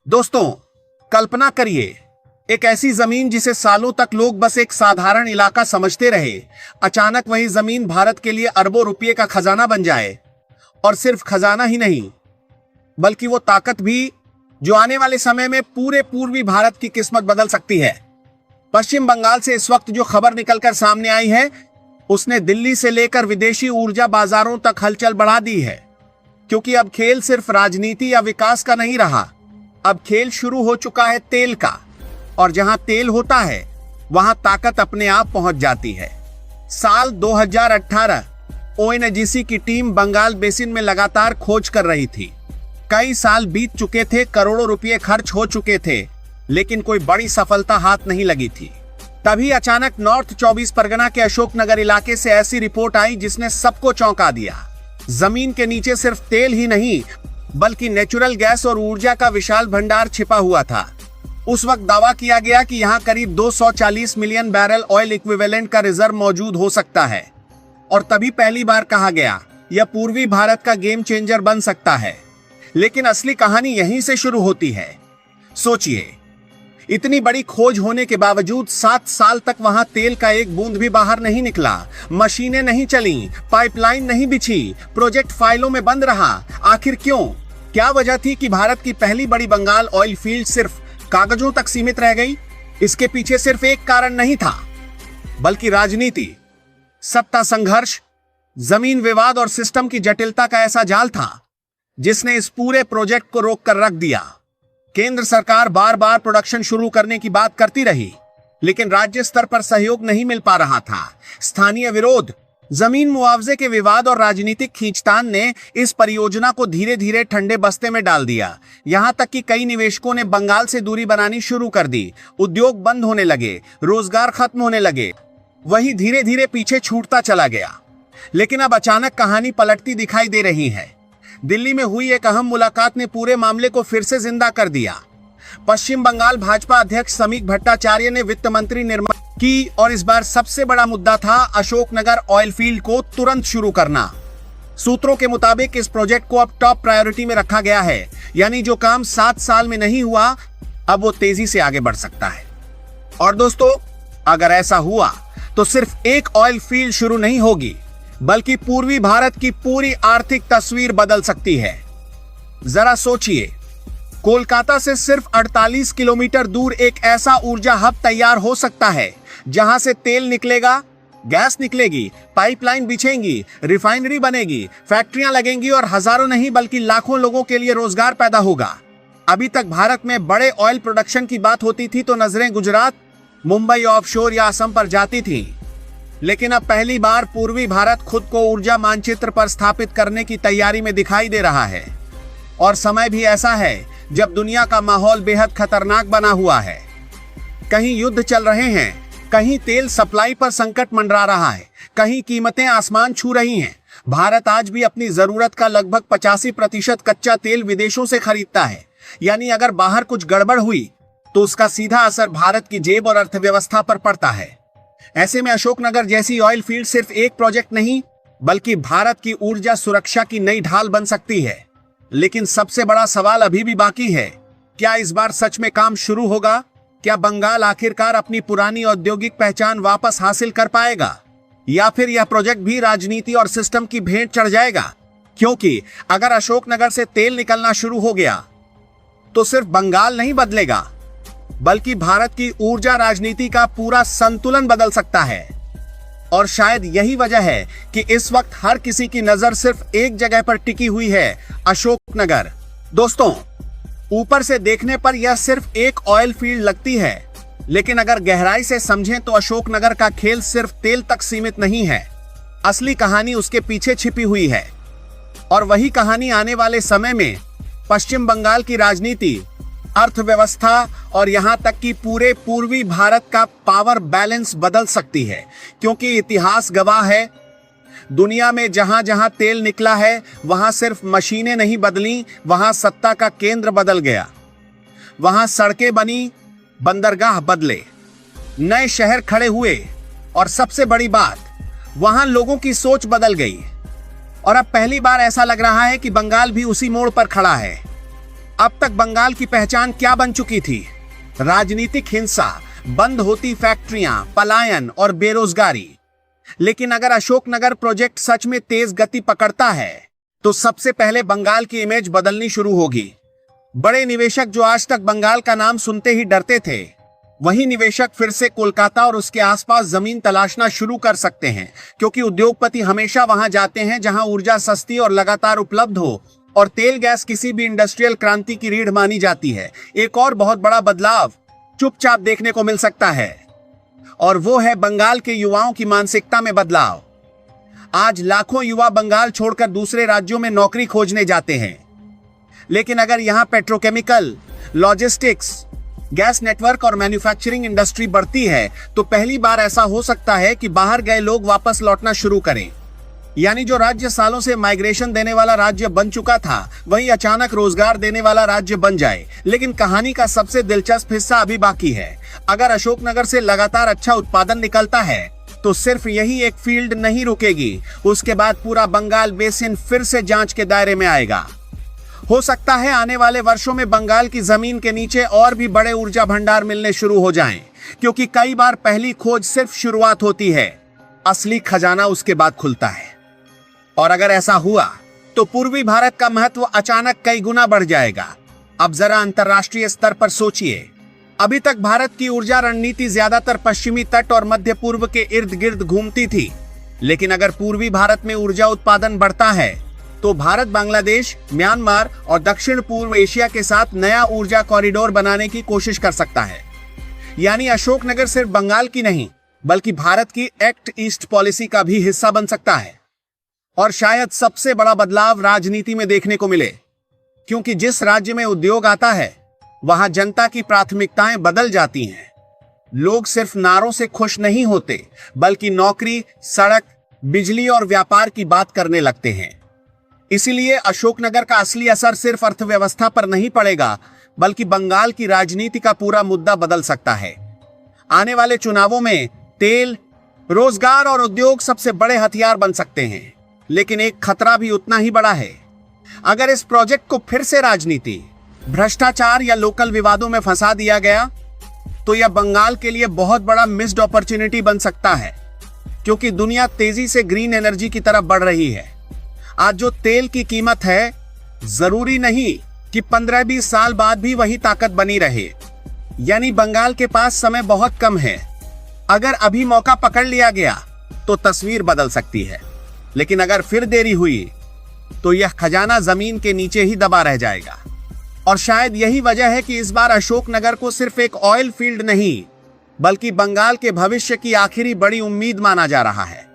दोस्तों, कल्पना करिए, एक ऐसी जमीन जिसे सालों तक लोग बस एक साधारण इलाका समझते रहे, अचानक वही जमीन भारत के लिए अरबों रुपये का खजाना बन जाए। और सिर्फ खजाना ही नहीं, बल्कि वो ताकत भी जो आने वाले समय में पूरे पूर्वी भारत की किस्मत बदल सकती है। पश्चिम बंगाल से इस वक्त जो खबर निकलकर सामने आई है, उसने दिल्ली से लेकर विदेशी ऊर्जा बाजारों तक हलचल बढ़ा दी है। क्योंकि अब खेल सिर्फ राजनीति या विकास का नहीं रहा, अब खेल शुरू हो चुका है तेल का। और जहां तेल होता है, वहां ताकत अपने आप पहुंच जाती है। साल 2018 ओएनजीसी की टीम बंगाल बेसिन में लगातार खोज कर रही थी। कई साल बीत चुके थे, करोड़ों रुपए खर्च हो चुके थे, लेकिन कोई बड़ी सफलता हाथ नहीं लगी थी। तभी अचानक नॉर्थ 24 परगना के अशोकनगर इलाके से ऐसी रिपोर्ट आई जिसने सबको चौंका दिया। जमीन के नीचे सिर्फ तेल ही नहीं, बल्कि नेचुरल गैस और ऊर्जा का विशाल भंडार छिपा हुआ था। उस वक्त दावा किया गया कि यहां करीब 240 मिलियन बैरल ऑयल इक्विवेलेंट का रिजर्व मौजूद हो सकता है। और तभी पहली बार कहा गया, यह पूर्वी भारत का गेम चेंजर बन सकता है। लेकिन असली कहानी यहीं से शुरू होती है। सोचिए, इतनी बड़ी खोज होने के बावजूद 7 साल तक वहां तेल का एक बूंद भी बाहर नहीं निकला। मशीनें नहीं चली, पाइपलाइन नहीं बिछी, प्रोजेक्ट फाइलों में बंद रहा। आखिर क्यों? क्या वजह थी कि भारत की पहली बड़ी बंगाल ऑयल फील्ड सिर्फ कागजों तक सीमित रह गई? इसके पीछे सिर्फ एक कारण नहीं था, बल्कि राजनीति, सत्ता संघर्ष, जमीन विवाद और सिस्टम की जटिलता का ऐसा जाल था जिसने इस पूरे प्रोजेक्ट को रोक कर रख दिया। केंद्र सरकार बार बार प्रोडक्शन शुरू करने की बात करती रही, लेकिन राज्य स्तर पर सहयोग नहीं मिल पा रहा था। स्थानीय विरोध, जमीन मुआवजे के विवाद और राजनीतिक खींचतान ने इस परियोजना को धीरे धीरे ठंडे बस्ते में डाल दिया। यहां तक कि कई निवेशकों ने बंगाल से दूरी बनानी शुरू कर दी। उद्योग बंद होने लगे, रोजगार खत्म होने लगे, वही धीरे धीरे पीछे छूटता चला गया। लेकिन अब अचानक कहानी पलटती दिखाई दे रही है। दिल्ली में हुई एक अहम मुलाकात ने पूरे मामले को फिर से जिंदा कर दिया। पश्चिम बंगाल भाजपा अध्यक्ष समीक भट्टाचार्य ने वित्त मंत्री निर्मला की, और इस बार सबसे बड़ा मुद्दा था अशोकनगर ऑयल फील्ड को तुरंत शुरू करना। सूत्रों के मुताबिक इस प्रोजेक्ट को अब टॉप प्रायोरिटी में रखा गया है। यानी जो काम 7 साल में नहीं हुआ, अब वो तेजी से आगे बढ़ सकता है। और दोस्तों, अगर ऐसा हुआ तो सिर्फ एक ऑयल फील्ड शुरू नहीं होगी, बल्कि पूर्वी भारत की पूरी आर्थिक तस्वीर बदल सकती है। जरा सोचिए, कोलकाता से सिर्फ 48 किलोमीटर दूर एक ऐसा ऊर्जा हब तैयार हो सकता है जहां से तेल निकलेगा, गैस निकलेगी, पाइपलाइन बिछेंगी, रिफाइनरी बनेगी, फैक्ट्रियां लगेंगी और हजारों नहीं बल्कि लाखों लोगों के लिए रोजगार पैदा होगा। अभी तक भारत में बड़े ऑयल प्रोडक्शन की बात होती थी तो नजरें गुजरात, मुंबई ऑफशोर या असम पर जाती थी। लेकिन अब पहली बार पूर्वी भारत खुद को ऊर्जा मानचित्र पर स्थापित करने की तैयारी में दिखाई दे रहा है। और समय भी ऐसा है जब दुनिया का माहौल बेहद खतरनाक बना हुआ है। कहीं युद्ध चल रहे हैं, कहीं तेल सप्लाई पर संकट मंडरा रहा है, कहीं कीमतें आसमान छू रही हैं। भारत आज भी अपनी जरूरत का लगभग 85% कच्चा तेल विदेशों से खरीदता है। यानी अगर बाहर कुछ गड़बड़ हुई तो उसका सीधा असर भारत की जेब और अर्थव्यवस्था पर पड़ता है। ऐसे में अशोकनगर जैसी ऑयल फील्ड सिर्फ एक प्रोजेक्ट नहीं, बल्कि भारत की ऊर्जा सुरक्षा की नई ढाल बन सकती है। लेकिन सबसे बड़ा सवाल अभी भी बाकी है, क्या इस बार सच में काम शुरू होगा? क्या बंगाल आखिरकार अपनी पुरानी औद्योगिक पहचान वापस हासिल कर पाएगा, या फिर यह प्रोजेक्ट भी राजनीति और सिस्टम की भेंट चढ़ जाएगा? क्योंकि अगर अशोकनगर से तेल निकलना शुरू हो गया तो सिर्फ बंगाल नहीं बदलेगा, बल्कि भारत की ऊर्जा राजनीति का पूरा संतुलन बदल सकता है। और शायद यही वजह है कि इस वक्त हर किसी की नजर सिर्फ एक जगह पर टिकी हुई है, अशोकनगर। दोस्तों, ऊपर से देखने पर यह सिर्फ एक ऑयल फील्ड लगती है, लेकिन अगर गहराई से समझें तो अशोकनगर का खेल सिर्फ तेल तक सीमित नहीं है। असली कहानी उसके पीछे छिपी हुई है। और वही कहानी आने वाले समय में पश्चिम बंगाल की राजनीति, अर्थव्यवस्था और यहां तक कि पूरे पूर्वी भारत का पावर बैलेंस बदल सकती है। क्योंकि इतिहास गवाह है, दुनिया में जहां जहां तेल निकला है, वहां सिर्फ मशीनें नहीं बदली, वहां सत्ता का केंद्र बदल गया। वहां सड़कें बनी, बंदरगाह बदले, नए शहर खड़े हुए, और सबसे बड़ी बात, वहां लोगों की सोच बदल गई। और अब पहली बार ऐसा लग रहा है कि बंगाल भी उसी मोड़ पर खड़ा है। अब तक बंगाल की पहचान क्या बन चुकी थी? राजनीतिक हिंसा, बंद होती फैक्ट्रियां, पलायन और बेरोजगारी। लेकिन अगर अशोकनगर प्रोजेक्ट सच में तेज गति पकड़ता है तो सबसे पहले बंगाल की इमेज बदलनी शुरू होगी। बड़े निवेशक जो आज तक बंगाल का नाम सुनते ही डरते थे, वही निवेशक फिर से कोलकाता और उसके आसपास जमीन तलाशना शुरू कर सकते हैं, क्योंकि उद्योगपति हमेशा वहां जाते हैं जहां ऊर्जा सस्ती और लगातार उपलब्ध हो और तेल गैस किसी भी इंडस्ट्रियल क्रांति की रीढ़ मानी जाती है। एक और बहुत बड़ा बदलाव चुपचाप देखने को मिल सकता है, और वो है बंगाल के युवाओं की मानसिकता में बदलाव। आज लाखों युवा बंगाल छोड़कर दूसरे राज्यों में नौकरी खोजने जाते हैं, लेकिन अगर यहां पेट्रोकेमिकल, लॉजिस्टिक्स, गैस नेटवर्क और मैन्युफैक्चरिंग इंडस्ट्री बढ़ती है तो पहली बार ऐसा हो सकता है कि बाहर गए लोग वापस लौटना शुरू करें। यानी जो राज्य सालों से माइग्रेशन देने वाला राज्य बन चुका था, वही अचानक रोजगार देने वाला राज्य बन जाए। लेकिन कहानी का सबसे दिलचस्प हिस्सा अभी बाकी है। अगर अशोकनगर से लगातार अच्छा उत्पादन निकलता है तो सिर्फ यही एक फील्ड नहीं रुकेगी, उसके बाद पूरा बंगाल बेसिन फिर से जांच के दायरे में आएगा। हो सकता है आने वाले वर्षों में बंगाल की जमीन के नीचे और भी बड़े ऊर्जा भंडार मिलने शुरू हो जाएं, क्योंकि कई बार पहली खोज सिर्फ शुरुआत होती है, असली खजाना उसके बाद खुलता है। और अगर ऐसा हुआ तो पूर्वी भारत का महत्व अचानक कई गुना बढ़ जाएगा। अब जरा अंतर्राष्ट्रीय स्तर पर सोचिए, अभी तक भारत की ऊर्जा रणनीति ज्यादातर पश्चिमी तट और मध्य पूर्व के इर्द गिर्द घूमती थी, लेकिन अगर पूर्वी भारत में ऊर्जा उत्पादन बढ़ता है तो भारत बांग्लादेश, म्यांमार और दक्षिण पूर्व एशिया के साथ नया ऊर्जा कॉरिडोर बनाने की कोशिश कर सकता है। यानी अशोकनगर सिर्फ बंगाल की नहीं, बल्कि भारत की एक्ट ईस्ट पॉलिसी का भी हिस्सा बन सकता है। और शायद सबसे बड़ा बदलाव राजनीति में देखने को मिले, क्योंकि जिस राज्य में उद्योग आता है वहां जनता की प्राथमिकताएं बदल जाती हैं। लोग सिर्फ नारों से खुश नहीं होते, बल्कि नौकरी, सड़क, बिजली और व्यापार की बात करने लगते हैं। इसीलिए अशोकनगर का असली असर सिर्फ अर्थव्यवस्था पर नहीं पड़ेगा, बल्कि बंगाल की राजनीति का पूरा मुद्दा बदल सकता है। आने वाले चुनावों में तेल, रोजगार और उद्योग सबसे बड़े हथियार बन सकते हैं, लेकिन एक खतरा भी उतना ही बड़ा है। अगर इस प्रोजेक्ट को फिर से राजनीति, भ्रष्टाचार या लोकल विवादों में फंसा दिया गया तो यह बंगाल के लिए बहुत बड़ा मिस्ड अपॉर्चुनिटी बन सकता है, क्योंकि दुनिया तेजी से ग्रीन एनर्जी की तरफ बढ़ रही है। आज जो तेल की कीमत है, जरूरी नहीं कि 15-20 साल बाद भी वही ताकत बनी रहे। यानी बंगाल के पास समय बहुत कम है। अगर अभी मौका पकड़ लिया गया तो तस्वीर बदल सकती है, लेकिन अगर फिर देरी हुई तो यह खजाना जमीन के नीचे ही दबा रह जाएगा। और शायद यही वजह है कि इस बार अशोकनगर को सिर्फ एक ऑयल फील्ड नहीं, बल्कि बंगाल के भविष्य की आखिरी बड़ी उम्मीद माना जा रहा है।